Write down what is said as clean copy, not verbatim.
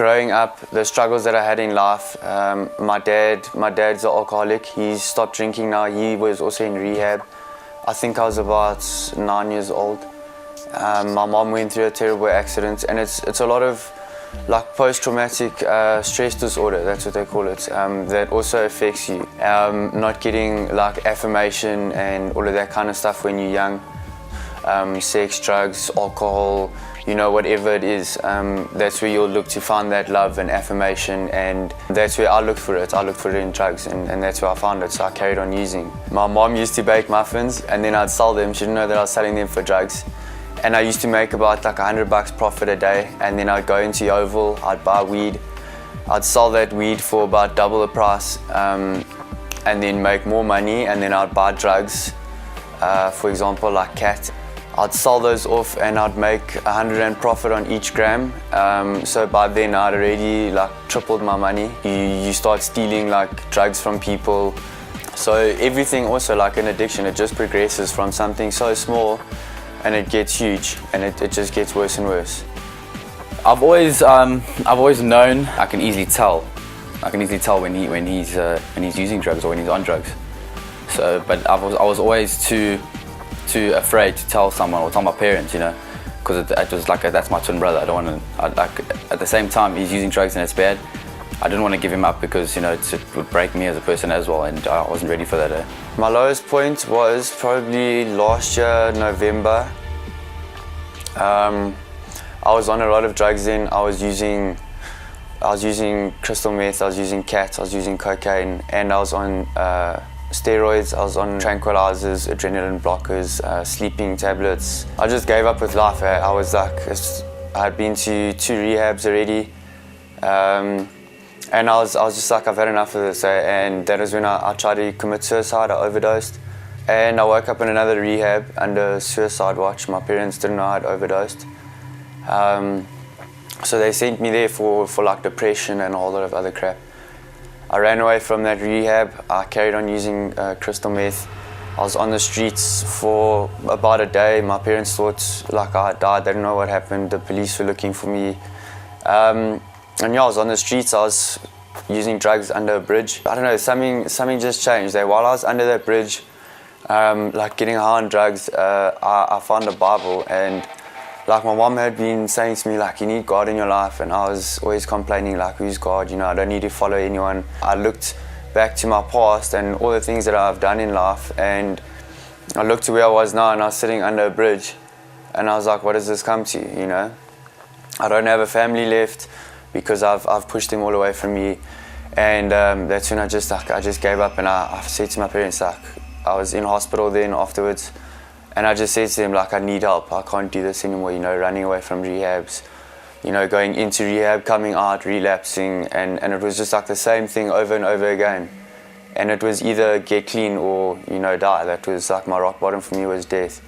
growing up, the struggles that I had in life. My dad's an alcoholic. He's stopped drinking now. He was also in rehab. I think I was about 9 years old. My mom went through a terrible accident, and it's a lot of like post-traumatic stress disorder, that's what they call it, that also affects you. Not getting like affirmation and all of that kind of stuff when you're young. Sex, drugs, alcohol, you know, whatever it is, that's where you'll look to find that love and affirmation, and that's where I looked for it. I looked for it in drugs, and that's where I found it, so I carried on using. My mom used to bake muffins, and then I'd sell them. She didn't know that I was selling them for drugs. And I used to make about like $100 profit a day, and then I'd go into Yeovil, I'd buy weed, I'd sell that weed for about double the price, and then make more money, and then I'd buy drugs, for example like cat. I'd sell those off and I'd make $100 profit on each gram. So by then I'd already like tripled my money. You start stealing like drugs from people. So everything also like an addiction, it just progresses from something so small and it gets huge, and it just gets worse and worse. I've always known. I can easily tell when he's using drugs or when he's on drugs. So, but I was always too afraid to tell someone or tell my parents, you know, because it was like that's my twin brother. I don't want to. Like at the same time, he's using drugs and it's bad. I didn't want to give him up because, you know, it would break me as a person as well, and I wasn't ready for that. My lowest point was probably last year, November. I was on a lot of drugs then. I was using crystal meth, I was using cat, I was using cocaine, and I was on steroids, I was on tranquilizers, adrenaline blockers, sleeping tablets. I just gave up with life. I was like, I had been to 2 rehabs already. And I was just like, I've had enough of this, and that was when I tried to commit suicide. I overdosed, and I woke up in another rehab under suicide watch. My parents didn't know I'd overdosed, so they sent me there for like depression and a whole lot of other crap. I ran away from that rehab. I carried on using crystal meth. I was on the streets for about a day. My parents thought like I had died. They didn't know what happened. The police were looking for me. And yeah, I was on the streets. I was using drugs under a bridge. I don't know, something just changed there. While I was under that bridge, like getting high on drugs, I found a Bible, and like my mom had been saying to me like, you need God in your life, and I was always complaining like, who's God? You know, I don't need to follow anyone. I looked back to my past and all the things that I've done in life, and I looked to where I was now, and I was sitting under a bridge, and I was like, what does this come to? You know, I don't have a family left, because I've pushed them all away from me, and that's when I just gave up, and I said to my parents, like, I was in hospital then afterwards, and I just said to them like, I need help, I can't do this anymore, you know, running away from rehabs, you know, going into rehab, coming out, relapsing, and it was just like the same thing over and over again, and it was either get clean or, you know, die. That was like my rock bottom for me was death.